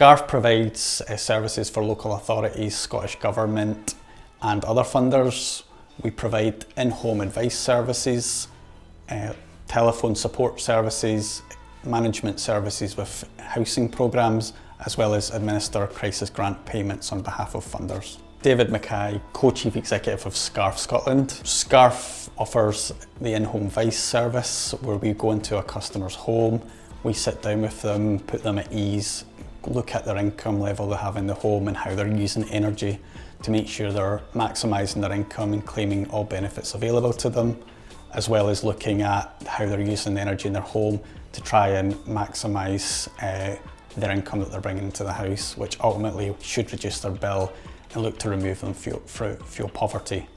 Scarf provides services for local authorities, Scottish Government and other funders. We provide in-home advice services, telephone support services, management services with housing programmes, as well as administer crisis grant payments on behalf of funders. David Mackay, Co-Chief Executive of Scarf Scotland. Scarf offers the in-home advice service where we go into a customer's home, we sit down with them, put them at ease, look at their income level they have in the home and how they're using energy to make sure they're maximising their income and claiming all benefits available to them, as well as looking at how they're using the energy in their home to try and maximise their income that they're bringing into the house, which ultimately should reduce their bill and look to remove them from fuel poverty.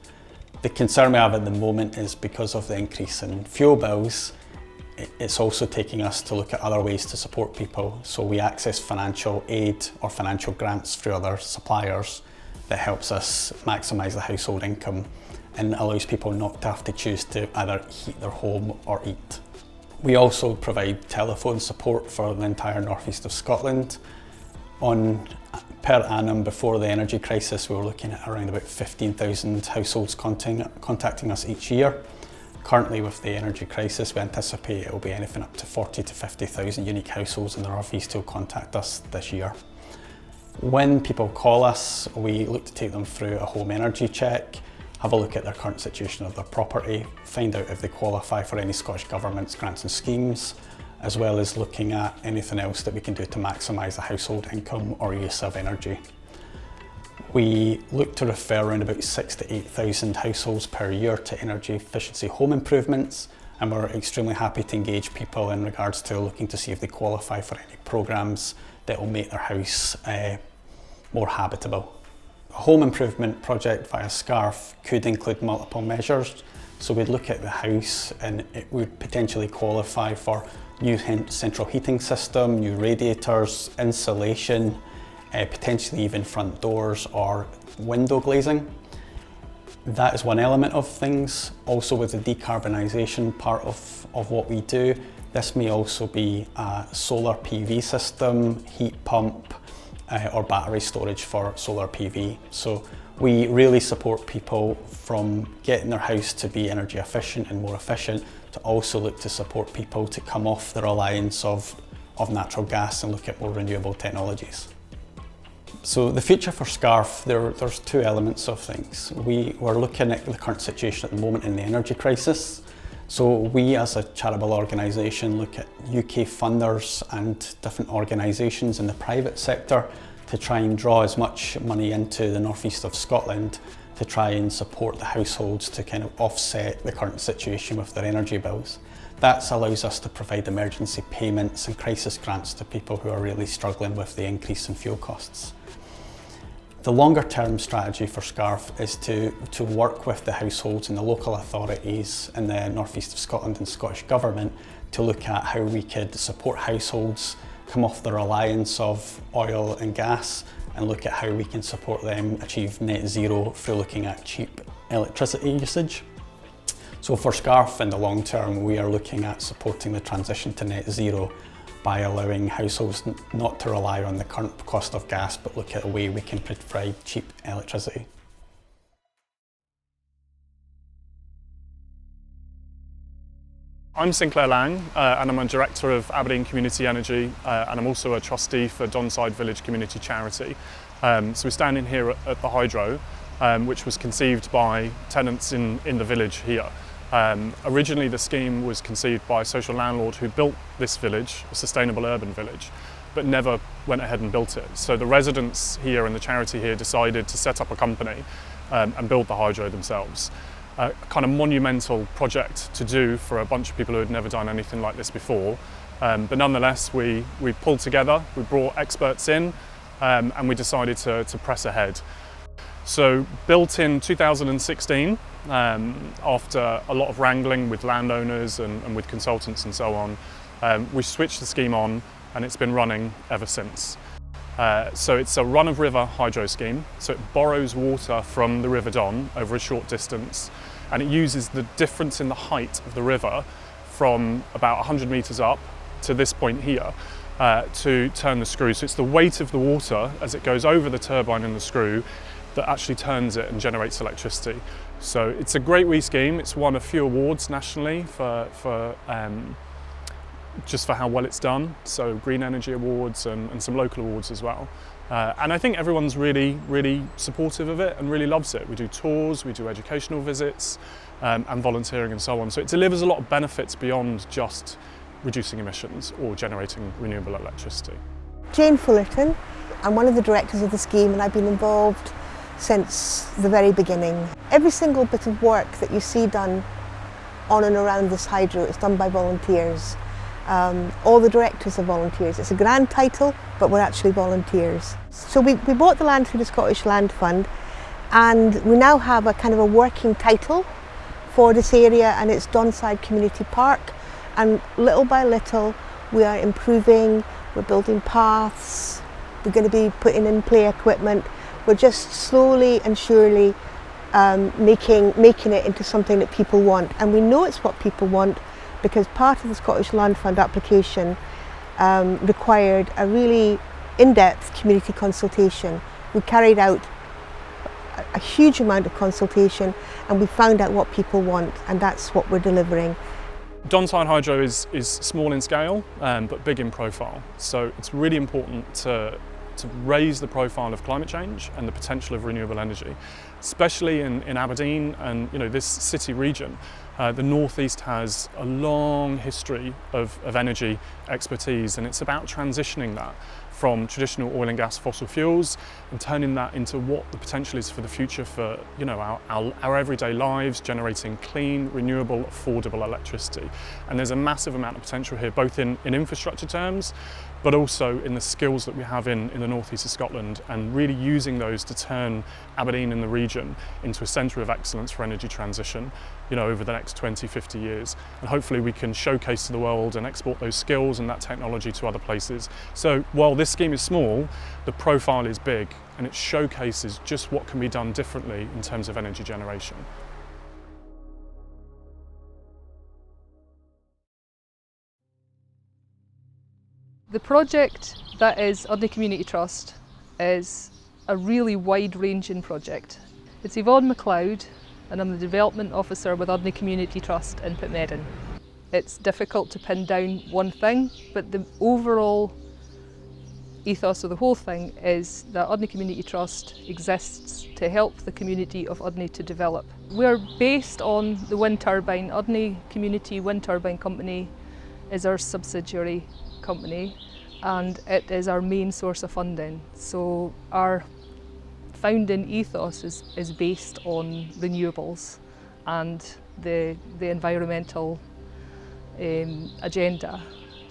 The concern we have at the moment is because of the increase in fuel bills, it's also taking us to look at other ways to support people. So we access financial aid or financial grants through other suppliers that helps us maximise the household income and allows people not to have to choose to either heat their home or eat. We also provide telephone support for the entire northeast of Scotland. Per annum, before the energy crisis, we were looking at around about 15,000 households contacting us each year. Currently, with the energy crisis, we anticipate it will be anything up to 40 to 50,000 unique households in the northeast who will contact us this year. When people call us, we look to take them through a home energy check, have a look at their current situation of their property, find out if they qualify for any Scottish Government's grants and schemes, as well as looking at anything else that we can do to maximise the household income or use of energy. We look to refer around about 6,000 to 8,000 households per year to energy efficiency home improvements, and we're extremely happy to engage people in regards to looking to see if they qualify for any programmes that will make their house more habitable. A home improvement project via Scarf could include multiple measures, so we'd look at the house and it would potentially qualify for new central heating system, new radiators, insulation, potentially even front doors or window glazing. That is one element of things. Also with the decarbonisation part of what we do, this may also be a solar PV system, heat pump, or battery storage for solar PV. So we really support people from getting their house to be energy efficient and more efficient, to also look to support people to come off the reliance of natural gas and look at more renewable technologies. So the future for Scarf, there's two elements of things. We're looking at the current situation at the moment in the energy crisis. So we as a charitable organisation look at UK funders and different organisations in the private sector to try and draw as much money into the northeast of Scotland to try and support the households to kind of offset the current situation with their energy bills. That allows us to provide emergency payments and crisis grants to people who are really struggling with the increase in fuel costs. The longer term strategy for Scarf is to work with the households and the local authorities in the northeast of Scotland and Scottish Government to look at how we could support households come off the reliance of oil and gas and look at how we can support them achieve net zero through looking at cheap electricity usage. So for Scarf in the long term, we are looking at supporting the transition to net zero by allowing households not to rely on the current cost of gas, but look at a way we can provide cheap electricity. I'm Sinclair Lang and I'm a Director of Aberdeen Community Energy and I'm also a Trustee for Donside Village Community Charity. So we're standing here at the hydro, which was conceived by tenants in the village here. Originally the scheme was conceived by a social landlord who built this village, a sustainable urban village, but never went ahead and built it. So the residents here and the charity here decided to set up a company and build the hydro themselves. A kind of monumental project to do for a bunch of people who had never done anything like this before. But nonetheless, we pulled together, we brought experts in and we decided to press ahead. So built in 2016, after a lot of wrangling with landowners and with consultants and so on, we switched the scheme on and it's been running ever since. So it's a run-of-river hydro scheme, so it borrows water from the River Don over a short distance and it uses the difference in the height of the river from about 100 metres up to this point here to turn the screw. So it's the weight of the water as it goes over the turbine and the screw that actually turns it and generates electricity. So it's a great wee scheme. It's won a few awards nationally just for how well it's done. So Green Energy Awards and some local awards as well. And I think everyone's really supportive of it and really loves it. We do tours, we do educational visits and volunteering and so on. So it delivers a lot of benefits beyond just reducing emissions or generating renewable electricity. Jane Fullerton, I'm one of the directors of the scheme and I've been involved since the very beginning. Every single bit of work that you see done on and around this hydro is done by volunteers. All the directors are volunteers. It's a grand title, but we're actually volunteers. So we bought the land through the Scottish Land Fund, and we now have a kind of a working title for this area, and it's Donside Community Park. And little by little, we are improving, we're building paths, we're going to be putting in play equipment. We're just slowly and surely making it into something that people want. And we know it's what people want because part of the Scottish Land Fund application required a really in-depth community consultation. We carried out a huge amount of consultation and we found out what people want, and that's what we're delivering. Donside Hydro is small in scale but big in profile. So it's really important to raise the profile of climate change and the potential of renewable energy, especially in Aberdeen and this city region. The northeast has a long history of energy expertise, and it's about transitioning that from traditional oil and gas fossil fuels and turning that into what the potential is for the future for our everyday lives, generating clean, renewable, affordable electricity. And there's a massive amount of potential here, both in infrastructure terms, but also in the skills that we have in the northeast of Scotland, and really using those to turn Aberdeen and the region into a centre of excellence for energy transition over the next 20, 50 years. And hopefully we can showcase to the world and export those skills and that technology to other places. So while this scheme is small, the profile is big, and it showcases just what can be done differently in terms of energy generation. The project that is Udny Community Trust is a really wide-ranging project. It's Yvonne MacLeod, and I'm the Development Officer with Udny Community Trust in Pitmedden. It's difficult to pin down one thing, but the overall ethos of the whole thing is that Udny Community Trust exists to help the community of Udny to develop. We're based on the wind turbine. Udny Community Wind Turbine Company is our subsidiary company, and it is our main source of funding. So our founding ethos is based on renewables and the environmental agenda.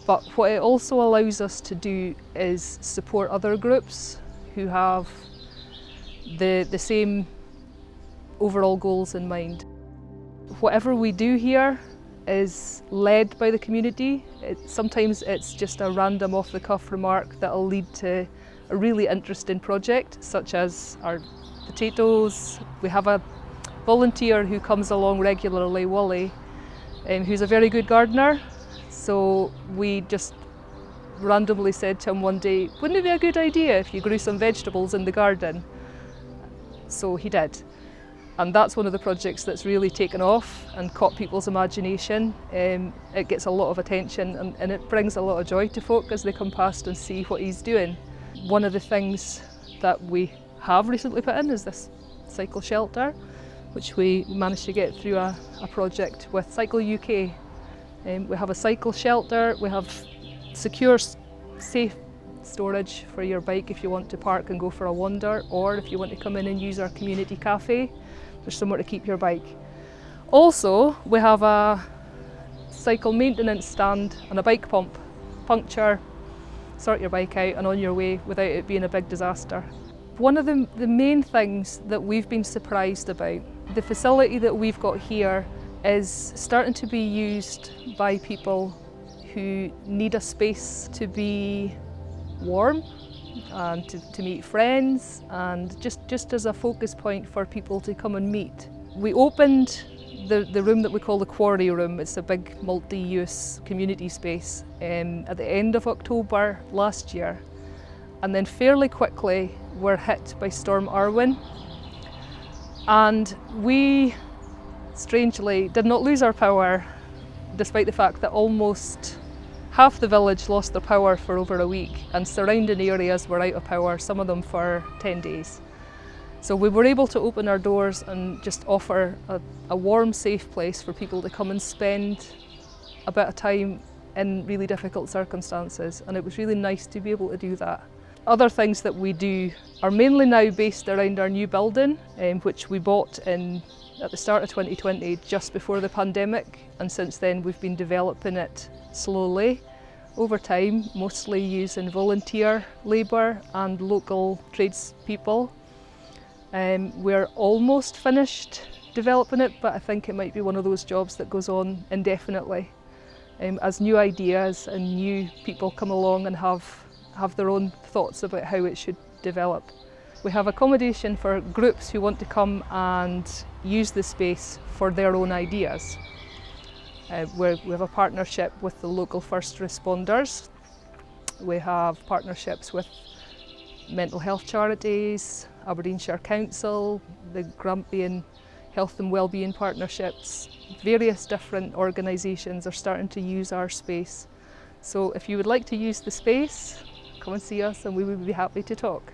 But what it also allows us to do is support other groups who have the same overall goals in mind. Whatever we do here is led by the community. Sometimes it's just a random off-the-cuff remark that'll lead to a really interesting project, such as our potatoes. We have a volunteer who comes along regularly, Wally, who's a very good gardener. So we just randomly said to him one day, wouldn't it be a good idea if you grew some vegetables in the garden? So he did. And that's one of the projects that's really taken off and caught people's imagination. It gets a lot of attention and it brings a lot of joy to folk as they come past and see what he's doing. One of the things that we have recently put in is this cycle shelter, which we managed to get through a project with Cycle UK. We have a cycle shelter, we have secure, safe storage for your bike if you want to park and go for a wander, or if you want to come in and use our community cafe, there's somewhere to keep your bike. Also, we have a cycle maintenance stand and a bike pump. Puncture, sort your bike out and on your way without it being a big disaster. One of the main things that we've been surprised about, the facility that we've got here is starting to be used by people who need a space to be warm and to meet friends, and just as a focus point for people to come and meet. We opened the room that we call the Quarry Room. It's a big multi-use community space at the end of October last year. And then fairly quickly we're hit by Storm Irwin. And we, strangely, did not lose our power, despite the fact that almost half the village lost their power for over a week, and surrounding areas were out of power, some of them for 10 days. So we were able to open our doors and just offer a warm, safe place for people to come and spend a bit of time in really difficult circumstances, and it was really nice to be able to do that. Other things that we do are mainly now based around our new building, which we bought at the start of 2020, just before the pandemic, and since then we've been developing it slowly over time, mostly using volunteer labour and local tradespeople. We're almost finished developing it, but I think it might be one of those jobs that goes on indefinitely. As new ideas and new people come along and have their own thoughts about how it should develop. We have accommodation for groups who want to come and use the space for their own ideas. We have a partnership with the local first responders. We have partnerships with mental health charities, Aberdeenshire Council, the Grampian Health and Wellbeing Partnerships. Various different organisations are starting to use our space. So if you would like to use the space, come and see us and we would be happy to talk.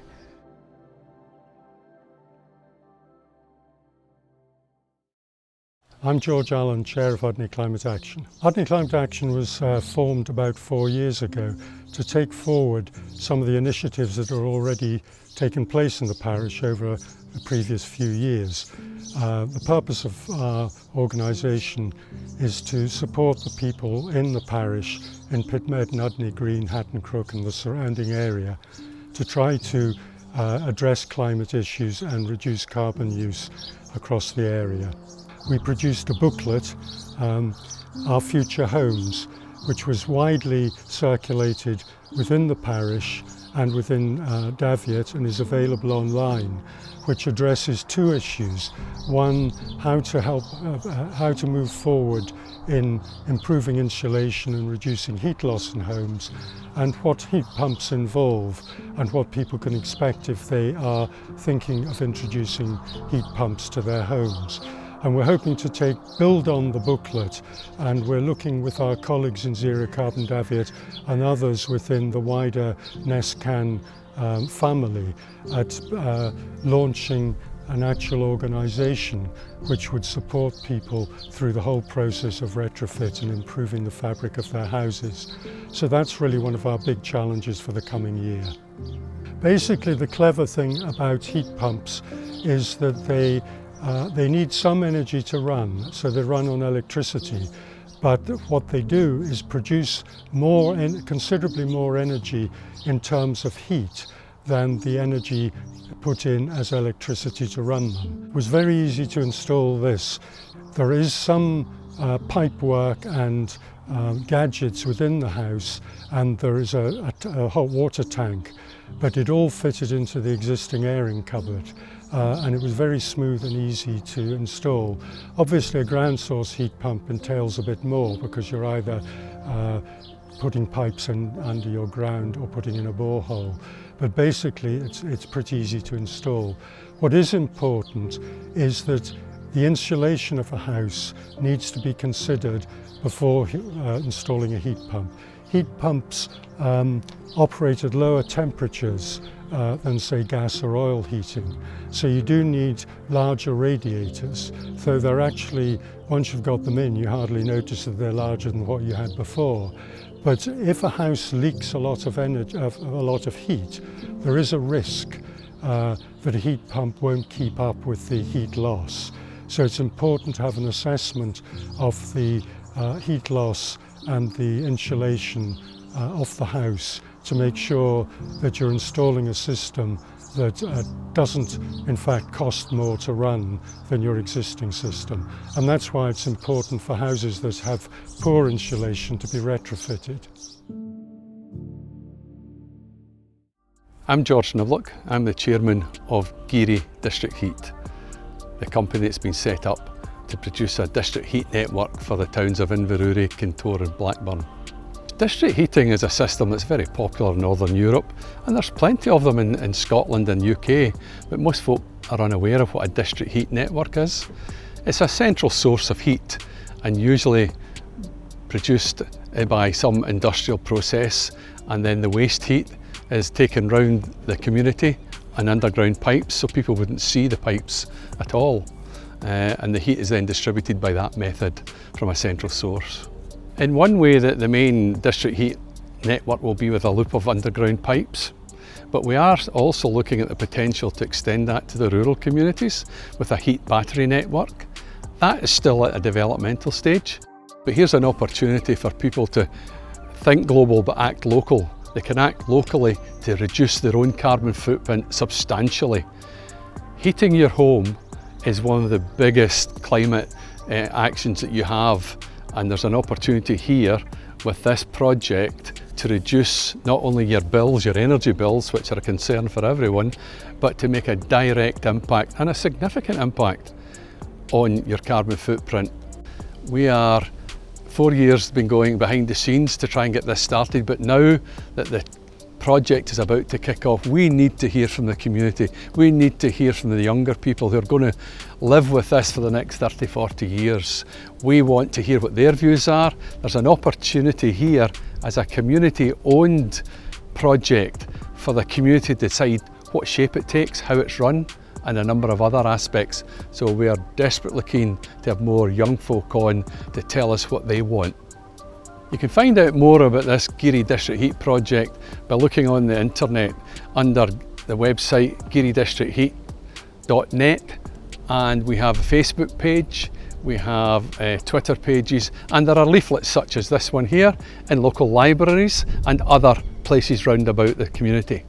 I'm George Allen, Chair of Udny Climate Action. Udny Climate Action was formed about 4 years ago to take forward some of the initiatives that are already taking place in the parish over the previous few years. The purpose of our organisation is to support the people in the parish in Pitmed, Udny Green, Hatton Crook and the surrounding area to try to address climate issues and reduce carbon use across the area. We produced a booklet, Our Future Homes, which was widely circulated within the parish and within Daviot and is available online, which addresses two issues. One, how to move forward in improving insulation and reducing heat loss in homes, and what heat pumps involve and what people can expect if they are thinking of introducing heat pumps to their homes. And we're hoping to build on the booklet, and we're looking with our colleagues in Zero Carbon Daviot and others within the wider NESCAN family at launching an actual organisation which would support people through the whole process of retrofit and improving the fabric of their houses. So that's really one of our big challenges for the coming year. Basically, the clever thing about heat pumps is that they need some energy to run, so they run on electricity. But what they do is produce considerably more energy in terms of heat than the energy put in as electricity to run them. It was very easy to install this. There is some pipe work and gadgets within the house, and there is a hot water tank, but it all fitted into the existing airing cupboard. And it was very smooth and easy to install. Obviously a ground source heat pump entails a bit more because you're either putting pipes in under your ground or putting in a borehole. But basically it's pretty easy to install. What is important is that the insulation of a house needs to be considered before installing a heat pump. Heat pumps operate at lower temperatures than, say, gas or oil heating. So you do need larger radiators, though they're actually, once you've got them in, you hardly notice that they're larger than what you had before. But if a house leaks a lot of energy, a lot of heat, there is a risk that a heat pump won't keep up with the heat loss. So it's important to have an assessment of the heat loss and the insulation of the house to make sure that you're installing a system that doesn't in fact cost more to run than your existing system. And that's why it's important for houses that have poor insulation to be retrofitted. I'm George Nivlock. I'm the chairman of Geary District Heat, the company that's been set up to produce a district heat network for the towns of Inverurie, Kintore and Blackburn. District heating is a system that's very popular in Northern Europe, and there's plenty of them in Scotland and UK, but most folk are unaware of what a district heat network is. It's a central source of heat and usually produced by some industrial process, and then the waste heat is taken round the community and underground pipes, so people wouldn't see the pipes at all. And the heat is then distributed by that method from a central source. In one way, that the main district heat network will be with a loop of underground pipes, but we are also looking at the potential to extend that to the rural communities with a heat battery network. That is still at a developmental stage, but here's an opportunity for people to think global but act local. They can act locally to reduce their own carbon footprint substantially. Heating your home is one of the biggest climate actions that you have, and there's an opportunity here with this project to reduce not only your bills, your energy bills, which are a concern for everyone, but to make a direct impact and a significant impact on your carbon footprint. We are 4 years been going behind the scenes to try and get this started, but now that the project is about to kick off, we need to hear from the community. We need to hear from the younger people who are going to live with this for the next 30, 40 years. We want to hear what their views are. There's an opportunity here as a community-owned project for the community to decide what shape it takes, how it's run, and a number of other aspects. So we are desperately keen to have more young folk on to tell us what they want. You can find out more about this Geary District Heat project by looking on the internet under the website gearydistrictheat.net, and we have a Facebook page, we have Twitter pages, and there are leaflets such as this one here in local libraries and other places round about the community.